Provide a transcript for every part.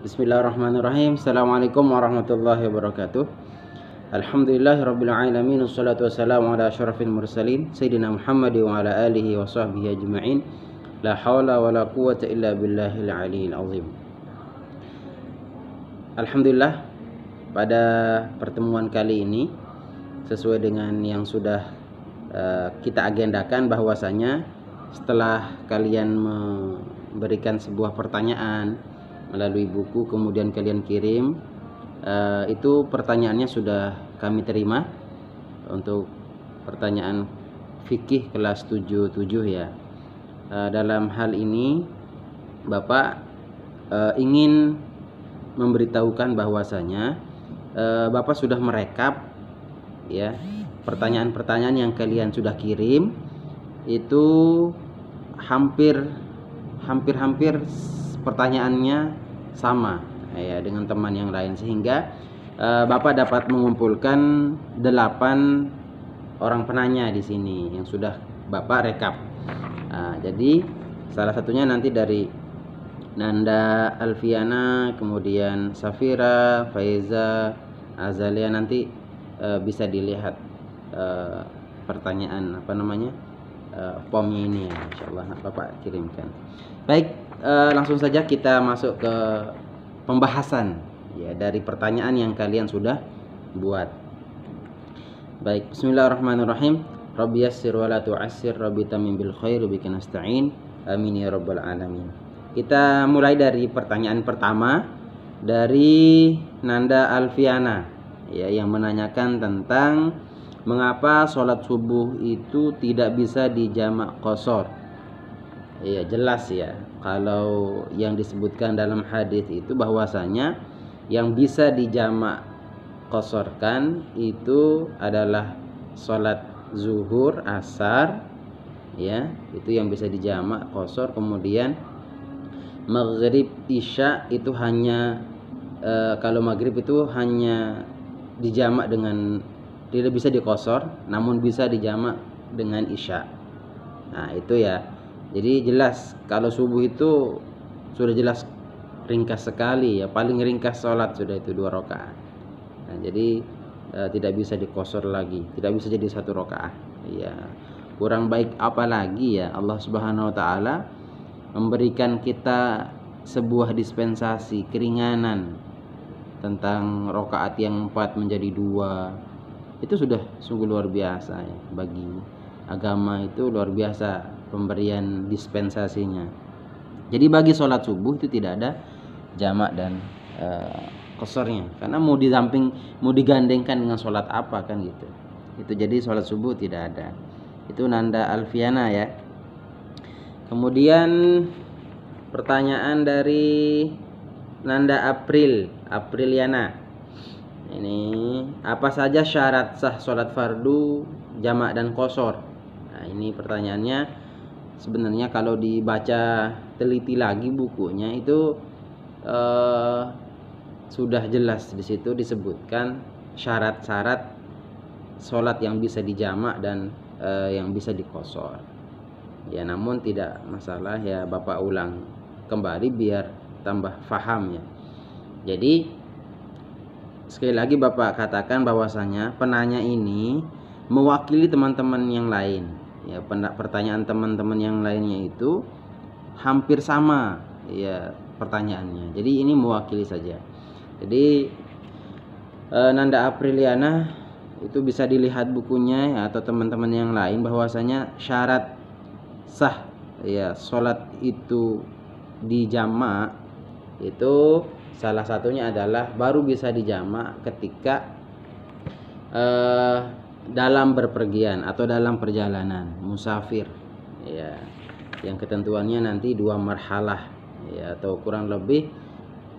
Bismillahirrahmanirrahim. Assalamualaikum warahmatullahi wabarakatuh. Alhamdulillahirabbil alamin, wassalatu wassalamu ala asyrafil mursalin sayyidina Muhammad wa ala alihi wa sahbihi ajma'in. La haula wala quwwata illa billahil aliyil azim. Alhamdulillah, pada pertemuan kali ini sesuai dengan yang sudah kita agendakan, bahwasanya setelah kalian memberikan sebuah pertanyaan melalui buku, kemudian kalian kirim, itu pertanyaannya sudah kami terima untuk pertanyaan fikih kelas 77 ya. Dalam hal ini Bapak ingin memberitahukan bahwasanya Bapak sudah merekap ya pertanyaan-pertanyaan yang kalian sudah kirim, itu hampir pertanyaannya sama ya dengan teman yang lain, sehingga Bapak dapat mengumpulkan 8 orang penanya di sini yang sudah Bapak rekap. Jadi salah satunya nanti dari Nanda Alfiana, kemudian Safira, Faiza, Azalia, nanti bisa dilihat pertanyaan formnya ini ya, insyaallah Bapak kirimkan. Baik, langsung saja kita masuk ke pembahasan ya dari pertanyaan yang kalian sudah buat. Baik, bismillahirrahmanirrahim. Rabbi yassir wa la tu'assir, Rabbi tamim bil khair, bika nasta'in, amin ya rabbal alamin. Kita mulai dari pertanyaan pertama dari Nanda Alfiana ya, yang menanyakan tentang mengapa sholat subuh itu tidak bisa dijamak qashar. Ya jelas ya, kalau yang disebutkan dalam hadis itu bahwasanya yang bisa dijamak qasharkan itu adalah sholat zuhur, asar ya, itu yang bisa dijamak qashar. Kemudian maghrib, isya itu hanya kalau maghrib itu hanya dijamak dengan, tidak bisa diqashar, namun bisa dijamak dengan isya. Nah itu ya. Jadi jelas kalau subuh itu sudah jelas ringkas sekali ya, paling ringkas sholat sudah itu 2 rakaat. Nah, jadi tidak bisa diqashar lagi, tidak bisa jadi 1 rakaat. Ya, kurang baik apa lagi ya, Allah Subhanahu wa taala memberikan kita sebuah dispensasi keringanan tentang rakaat yang 4 menjadi 2. Itu sudah sungguh luar biasa ya, bagi agama itu luar biasa pemberian dispensasinya. Jadi bagi sholat subuh itu tidak ada jamak dan qasharnya, karena mau digandengkan dengan sholat apa kan gitu. Itu jadi sholat subuh tidak ada. Itu Nanda Alfiana ya. Kemudian pertanyaan dari Nanda Apriliana. Ini apa saja syarat sah sholat fardu, jamak dan qashar? Nah, ini pertanyaannya. Sebenarnya kalau dibaca teliti lagi bukunya itu sudah jelas di situ disebutkan syarat-syarat sholat yang bisa dijamak dan yang bisa diqashar. Ya, namun tidak masalah ya, Bapak ulang kembali biar tambah faham ya. Jadi sekali lagi Bapak katakan bahwasanya penanya ini mewakili teman-teman yang lain. Ya, pertanyaan teman-teman yang lainnya itu hampir sama ya pertanyaannya. Jadi ini mewakili saja. Jadi Nanda Apriliana itu bisa dilihat bukunya ya, atau teman-teman yang lain, bahwasanya syarat sah ya sholat itu dijamak itu salah satunya adalah baru bisa dijamak ketika dalam berpergian atau dalam perjalanan musafir ya, yang ketentuannya nanti 2 marhalah ya, atau kurang lebih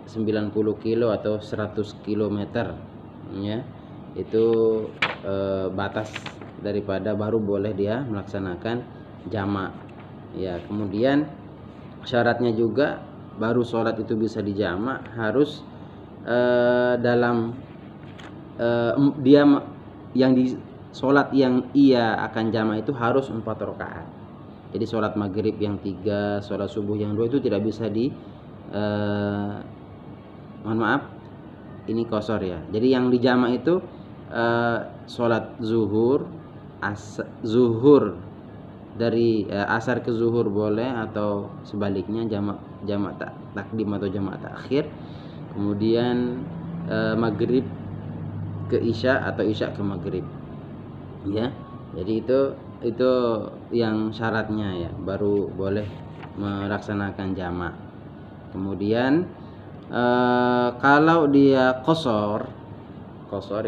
90 kilo atau 100 kilometer ya, itu batas daripada baru boleh dia melaksanakan jamak ya. Kemudian syaratnya juga baru sholat itu bisa dijamak harus dalam dia yang di sholat yang ia akan jamak itu harus 4 rakaat. Jadi sholat maghrib yang 3, sholat subuh yang 2 itu tidak bisa mohon maaf, ini qashar ya. Jadi yang dijamak itu sholat zuhur, zuhur dari asar ke zuhur boleh, atau sebaliknya jamak takdim atau jamak takhir. Kemudian maghrib ke isya atau isya ke maghrib ya. Jadi itu yang syaratnya ya, baru boleh melaksanakan jamak. Kemudian kalau dia qashar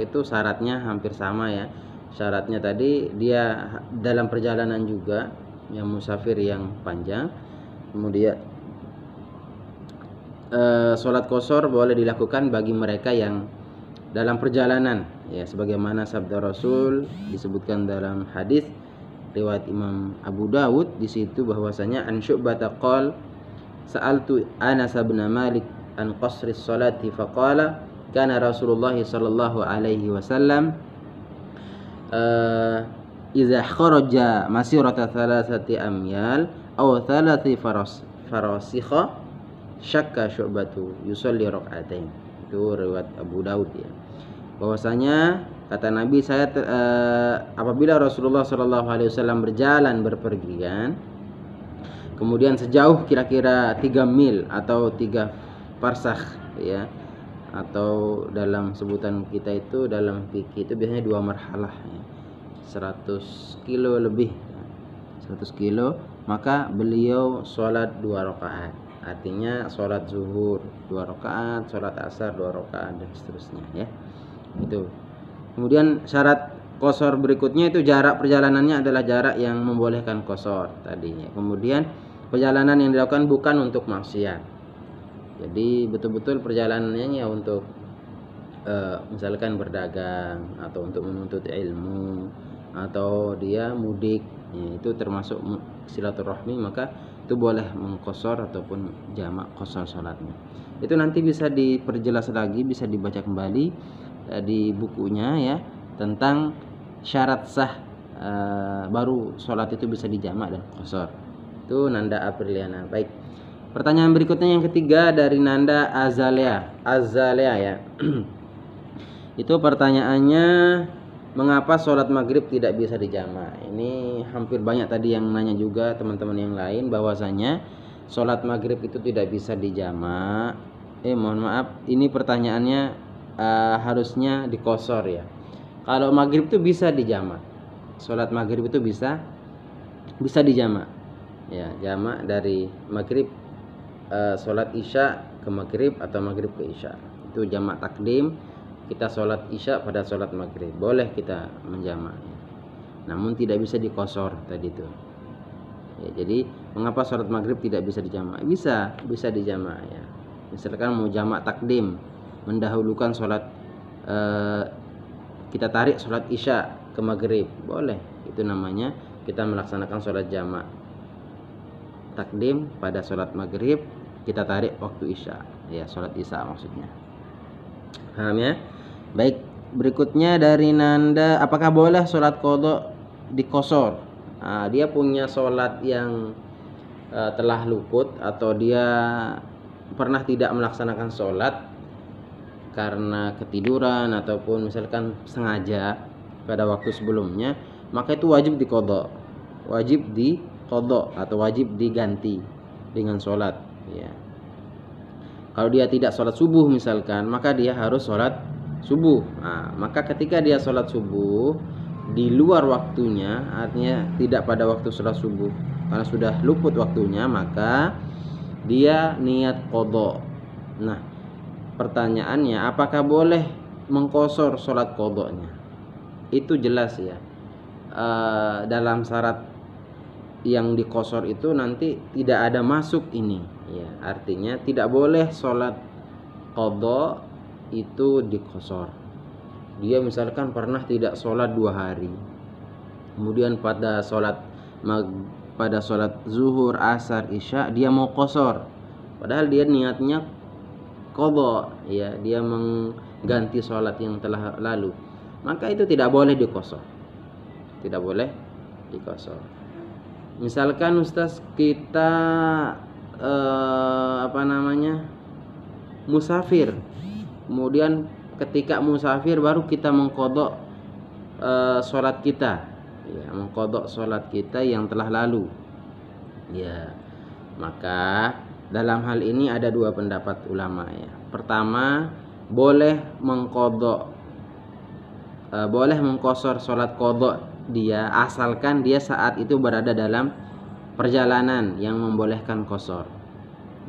itu syaratnya hampir sama ya. Syaratnya tadi dia dalam perjalanan juga, yang musafir yang panjang. Kemudian sholat qashar boleh dilakukan bagi mereka yang dalam perjalanan ya, sebagaimana sabda Rasul disebutkan dalam hadis riwayat Imam Abu Dawud, di situ bahwasanya an Syu'bah qala sa'altu Anas bin Malik an qasri sholati faqala kana Rasulullah sallallahu alaihi wasallam idza kharaja masirata thalathati amyal aw thalathi farasikha syakka Syu'batu yusalli rak'atain. Itu riwayat Abu Daud ya. Bahwasanya kata Nabi, saya apabila Rasulullah sallallahu alaihi wasallam berjalan berpergian, kemudian sejauh kira-kira 3 mil atau 3 parsakh ya, atau dalam sebutan kita itu dalam fikih itu biasanya 2 marhalah ya, 100 kilo lebih, 100 kilo, maka beliau sholat 2 rakaat. Artinya sholat zuhur 2 rakaat, sholat asar 2 rakaat, dan seterusnya ya. Itu. Kemudian syarat qashar berikutnya itu jarak perjalanannya adalah jarak yang membolehkan qashar tadi ya. Kemudian perjalanan yang dilakukan bukan untuk maksiat. Jadi betul-betul perjalanannya ya untuk misalkan berdagang, atau untuk menuntut ilmu, atau dia mudik ya, itu termasuk silaturahmi, maka itu boleh mengqashar ataupun jamak qashar salatnya. Itu nanti bisa diperjelas lagi, bisa dibaca kembali di bukunya ya, tentang syarat sah baru sholat itu bisa dijamak dan qashar. Itu Nanda Apriliana. Baik, pertanyaan berikutnya yang ketiga dari Nanda Azalea ya. Itu pertanyaannya, mengapa sholat maghrib tidak bisa dijamak? Ini hampir banyak tadi yang nanya juga teman-teman yang lain, bahwasanya sholat maghrib itu tidak bisa dijamak. Mohon maaf, ini pertanyaannya harusnya diqashar ya. Kalau maghrib itu bisa dijamak, sholat maghrib itu bisa dijamak ya, jamak dari maghrib sholat isya ke maghrib atau maghrib ke isya, itu jamak takdim. Kita sholat isya pada sholat maghrib boleh kita menjamak, namun tidak bisa diqashar tadi itu ya. Jadi mengapa sholat maghrib tidak bisa dijamak? Bisa dijamak ya. Misalkan mau jamak takdim, mendahulukan sholat kita tarik sholat isya ke maghrib, boleh. Itu namanya kita melaksanakan sholat jamak takdim pada sholat maghrib, kita tarik waktu isya ya, sholat isya maksudnya. Paham ya? Baik, berikutnya dari Nanda, apakah boleh sholat qadha diqashar? Dia punya sholat yang telah luput, atau dia pernah tidak melaksanakan sholat karena ketiduran ataupun misalkan sengaja pada waktu sebelumnya, maka itu wajib diqadha, atau wajib diganti dengan sholat ya. Kalau dia tidak sholat subuh misalkan, maka dia harus sholat subuh. Maka ketika dia sholat subuh di luar waktunya, artinya tidak pada waktu sholat subuh, karena sudah luput waktunya, maka dia niat qadha. Nah, pertanyaannya, apakah boleh mengqashar sholat qadhanya? Itu jelas ya, dalam syarat yang diqashar itu nanti tidak ada masuk ini ya, artinya tidak boleh sholat qadha itu diqashar. Dia misalkan pernah tidak sholat 2 hari, kemudian pada sholat zuhur, asar, isya dia mau qashar, padahal dia niatnya qadha ya, dia mengganti sholat yang telah lalu, maka itu tidak boleh diqashar. Misalkan Ustaz, kita musafir. Kemudian ketika musafir baru kita mengqadha sholat kita, ya, mengqadha sholat kita yang telah lalu. Ya, maka dalam hal ini ada dua pendapat ulama ya. Pertama, boleh mengqashar sholat qadha dia asalkan dia saat itu berada dalam perjalanan yang membolehkan qashar,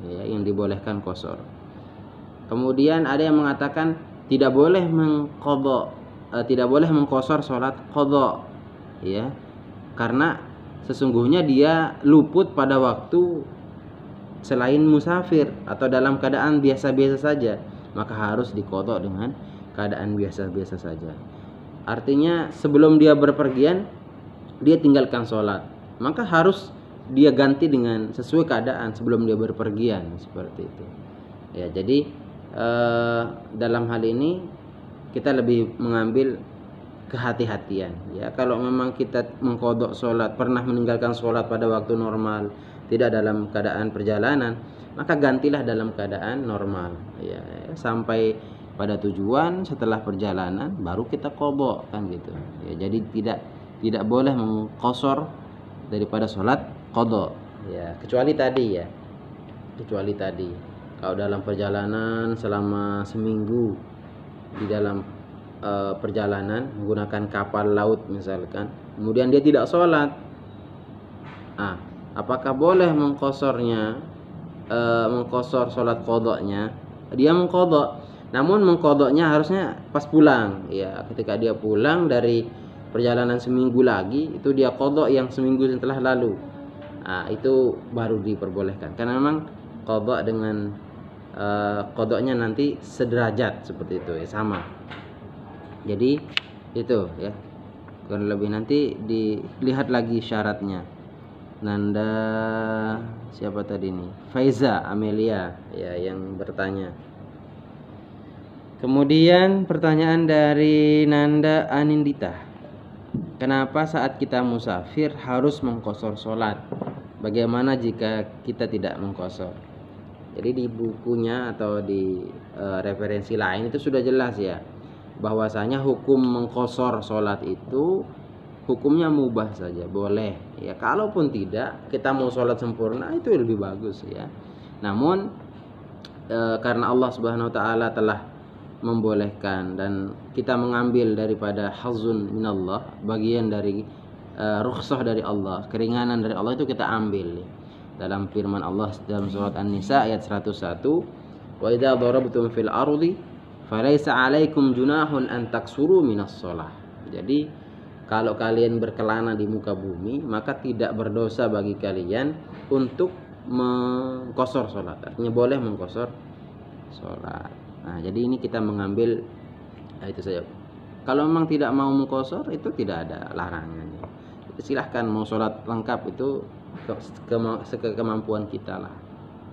ya, yang dibolehkan qashar. Kemudian ada yang mengatakan tidak boleh mengqashar sholat qadha, ya, karena sesungguhnya dia luput pada waktu selain musafir atau dalam keadaan biasa-biasa saja, maka harus diqadha dengan keadaan biasa-biasa saja. Artinya sebelum dia berpergian dia tinggalkan sholat, maka harus dia ganti dengan sesuai keadaan sebelum dia berpergian, seperti itu. Ya, jadi dalam hal ini kita lebih mengambil kehati-hatian. Ya, kalau memang kita mengqadha sholat, pernah meninggalkan sholat pada waktu normal, tidak dalam keadaan perjalanan, maka gantilah dalam keadaan normal. Ya, sampai pada tujuan setelah perjalanan baru kita qadha, kan gitu. Ya, jadi tidak boleh mengqashar daripada sholat qadha. Ya, kecuali tadi kalau dalam perjalanan selama seminggu di dalam perjalanan menggunakan kapal laut misalkan, kemudian dia tidak sholat, apakah boleh mengqashar sholat qadha-nya? Dia mengqadha, namun mengqadha-nya harusnya pas pulang, ya, ketika dia pulang dari perjalanan seminggu lagi, itu dia qadha yang seminggu setelah lalu. Itu baru diperbolehkan, karena memang qadha dengan qadha-nya nanti sederajat, seperti itu, ya, sama. Jadi itu, ya, kurang lebih. Nanti dilihat lagi syaratnya. Nanda siapa tadi nih? Faiza Amelia, ya, yang bertanya. Kemudian pertanyaan dari Nanda Anindita. Kenapa saat kita musafir harus mengqashar sholat? Bagaimana jika kita tidak mengqashar? Jadi di bukunya atau di referensi lain itu sudah jelas, ya, bahwasanya hukum mengqashar sholat itu hukumnya mubah saja, boleh. Ya, kalaupun tidak kita mau sholat sempurna itu lebih bagus, ya. Namun karena Allah Subhanahu wa taala telah membolehkan dan kita mengambil daripada hazun minallah, bagian dari rukhsah dari Allah, keringanan dari Allah, itu kita ambil, ya. Dalam firman Allah dalam surat An-Nisa ayat 101, wa idza darabtum fil ardi falaisa 'alaikum junahun an taksuru minas shalah. Jadi kalau kalian berkelana di muka bumi, maka tidak berdosa bagi kalian untuk mengqashar salat. Artinya boleh mengqashar salat. Nah, jadi ini kita mengambil itu saja. Kalau memang tidak mau mengqashar, itu tidak ada larangan. Silahkan mau sholat lengkap itu sekemampuan kita lah.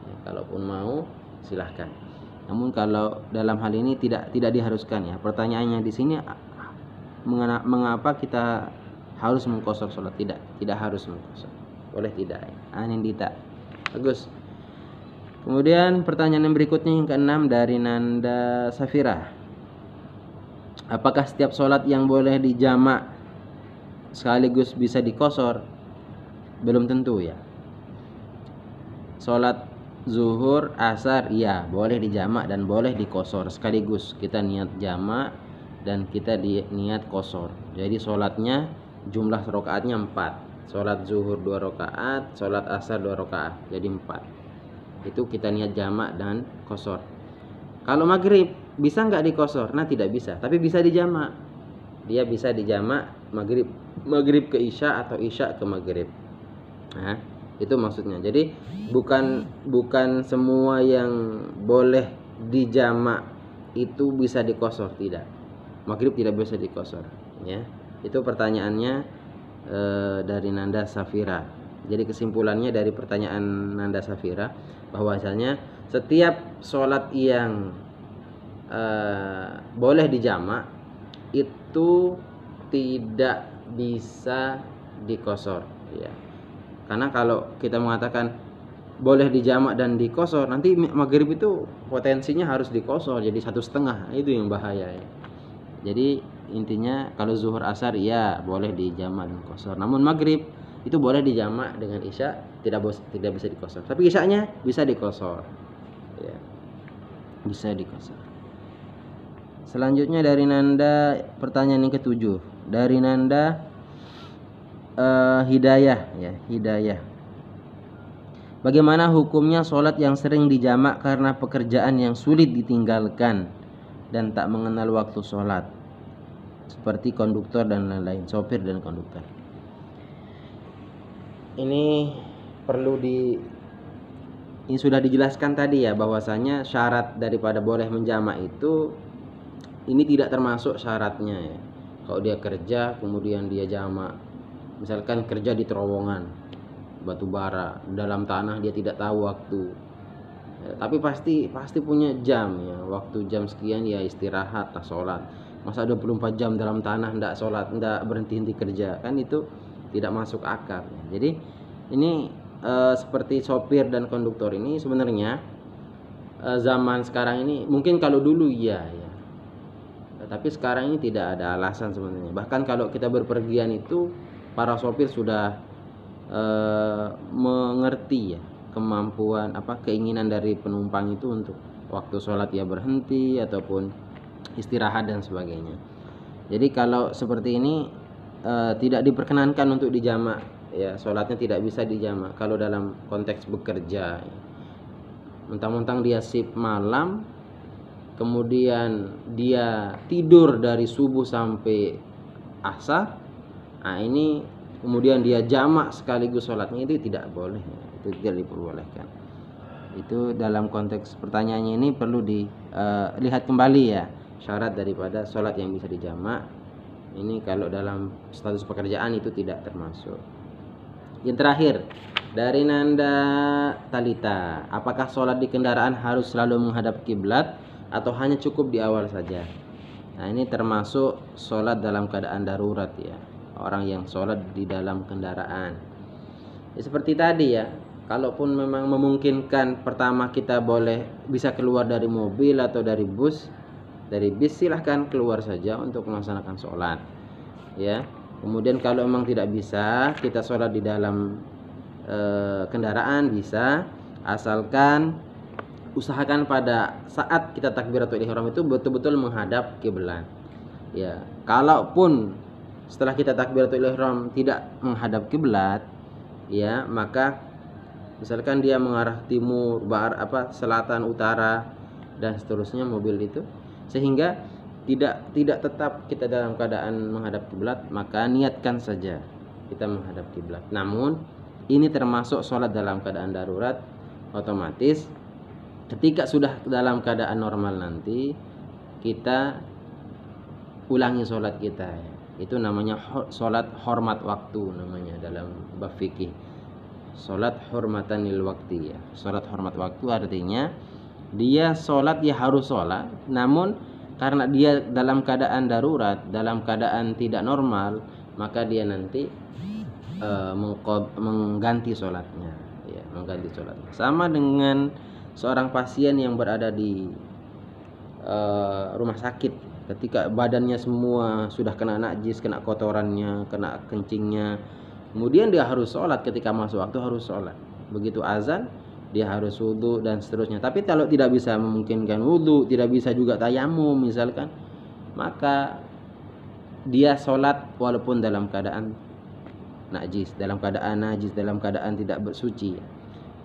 Ya, kalaupun mau silahkan. Namun kalau dalam hal ini tidak diharuskan, ya. Pertanyaannya di sini, mengapa kita harus mengqashar sholat? Tidak harus mengqashar. Boleh tidak, ya. Anindita. Bagus. Kemudian pertanyaan yang berikutnya yang keenam dari Nanda Safira. Apakah setiap sholat yang boleh dijamak sekaligus bisa diqashar? Belum tentu, ya. Sholat zuhur, asar, iya, boleh dijamak dan boleh diqashar sekaligus. Kita niat jamak dan kita niat qashar. Jadi sholatnya jumlah rakaatnya 4. Sholat zuhur 2 rakaat, sholat asar 2 rakaat, jadi 4. Itu kita niat jamak dan qashar. Kalau maghrib bisa nggak diqashar? Nah, tidak bisa, tapi bisa dijamak. Dia bisa dijamak maghrib ke isya atau isya ke maghrib. Nah, itu maksudnya. Jadi bukan semua yang boleh dijamak itu bisa diqashar, tidak. Maghrib tidak bisa diqashar, ya. Itu pertanyaannya dari Nanda Safira. Jadi kesimpulannya dari pertanyaan Nanda Safira, bahwasanya setiap sholat yang boleh dijamak itu tidak bisa diqashar, ya. Karena kalau kita mengatakan boleh dijamak dan dikosor, nanti maghrib itu potensinya harus dikosor jadi 1,5, itu yang bahaya ya. Jadi intinya kalau zuhur asar ya boleh dijamak dan kosor, namun maghrib itu boleh dijamak dengan isya, tidak bisa dikosor. Tapi isyanya bisa dikosor ya, bisa dikosor. Selanjutnya dari Nanda, pertanyaan yang ketujuh dari Nanda, Hidayah ya, Hidayah. Bagaimana hukumnya sholat yang sering dijamak karena pekerjaan yang sulit ditinggalkan dan tak mengenal waktu sholat, seperti konduktor dan lain-lain, sopir dan konduktor? Ini sudah dijelaskan tadi ya, bahwasanya syarat daripada boleh menjamak itu ini tidak termasuk syaratnya ya. Kalau dia kerja kemudian dia jamak, misalkan kerja di terowongan batu bara dalam tanah, dia tidak tahu waktu ya, tapi pasti punya jam ya, waktu jam sekian ya istirahat tak sholat. Masa 24 jam dalam tanah ndak sholat, ndak berhenti kerja, kan itu tidak masuk akal ya. Jadi ini seperti sopir dan konduktor ini sebenarnya zaman sekarang ini, mungkin kalau dulu ya, tapi sekarang ini tidak ada alasan sebenarnya. Bahkan kalau kita berpergian itu para sopir sudah mengerti ya kemampuan keinginan dari penumpang itu untuk waktu sholat ya berhenti ataupun istirahat dan sebagainya. Jadi kalau seperti ini tidak diperkenankan untuk dijamak ya, sholatnya tidak bisa dijamak kalau dalam konteks bekerja ya. Mentang-mentang dia shift malam, kemudian dia tidur dari subuh sampai asar, nah ini kemudian dia jamak sekaligus sholatnya, itu tidak boleh, itu tidak diperbolehkan. Itu dalam konteks pertanyaannya ini perlu dilihat kembali ya, syarat daripada sholat yang bisa dijamak. Ini kalau dalam status pekerjaan itu tidak termasuk. Yang terakhir dari Nanda Talita, apakah sholat di kendaraan harus selalu menghadap kiblat atau hanya cukup di awal saja? Nah ini termasuk sholat dalam keadaan darurat ya, orang yang sholat di dalam kendaraan ya, seperti tadi ya, kalaupun memang memungkinkan pertama kita bisa keluar dari mobil atau dari bis, silahkan keluar saja untuk melaksanakan sholat ya. Kemudian kalau memang tidak bisa kita sholat di dalam kendaraan, bisa, asalkan usahakan pada saat kita takbiratul ihram itu betul-betul menghadap kiblat ya. Kalaupun setelah kita takbiratul ihram tidak menghadap kiblat ya, maka misalkan dia mengarah timur, selatan, utara dan seterusnya mobil itu, sehingga tidak tetap kita dalam keadaan menghadap kiblat, maka niatkan saja kita menghadap kiblat. Namun ini termasuk sholat dalam keadaan darurat, otomatis ketika sudah dalam keadaan normal nanti kita ulangi sholat kita ya. Itu namanya sholat hormat waktu, namanya dalam bab fikih, sholat hormatan lil waktu ya. Sholat hormat waktu artinya dia sholat, dia harus sholat, namun karena dia dalam keadaan darurat, dalam keadaan tidak normal, maka dia nanti mengganti sholatnya ya, mengganti sholatnya. Sama dengan seorang pasien yang berada di rumah sakit, ketika badannya semua sudah kena najis, kena kotorannya, kena kencingnya, kemudian dia harus sholat, ketika masuk waktu harus sholat, begitu azan dia harus wudu dan seterusnya. Tapi kalau tidak bisa memungkinkan wudu, tidak bisa juga tayamum misalkan, maka dia sholat walaupun dalam keadaan najis, dalam keadaan tidak bersuci.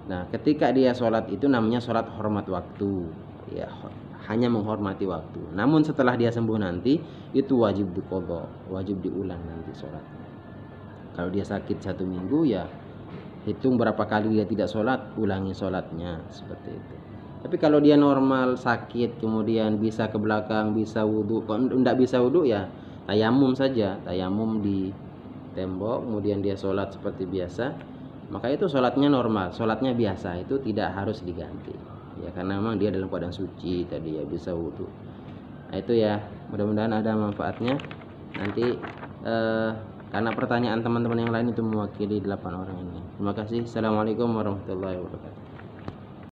Nah ketika dia sholat itu namanya sholat hormat waktu ya, hanya menghormati waktu. Namun setelah dia sembuh nanti itu wajib diqadha, wajib diulang nanti sholatnya. Kalau dia sakit 1 minggu ya hitung berapa kali dia tidak sholat, ulangi sholatnya, seperti itu. Tapi kalau dia normal sakit, kemudian bisa ke belakang, bisa wudu, kalau tidak bisa wudu ya tayamum saja, tayamum di tembok, kemudian dia sholat seperti biasa, maka itu sholatnya normal, sholatnya biasa, itu tidak harus diganti ya, karena memang dia dalam keadaan suci tadi ya, bisa wudu. Nah itu ya, mudah-mudahan ada manfaatnya. Nanti karena pertanyaan teman-teman yang lain itu mewakili 8 orang ini. Terima kasih. Assalamualaikum warahmatullahi wabarakatuh.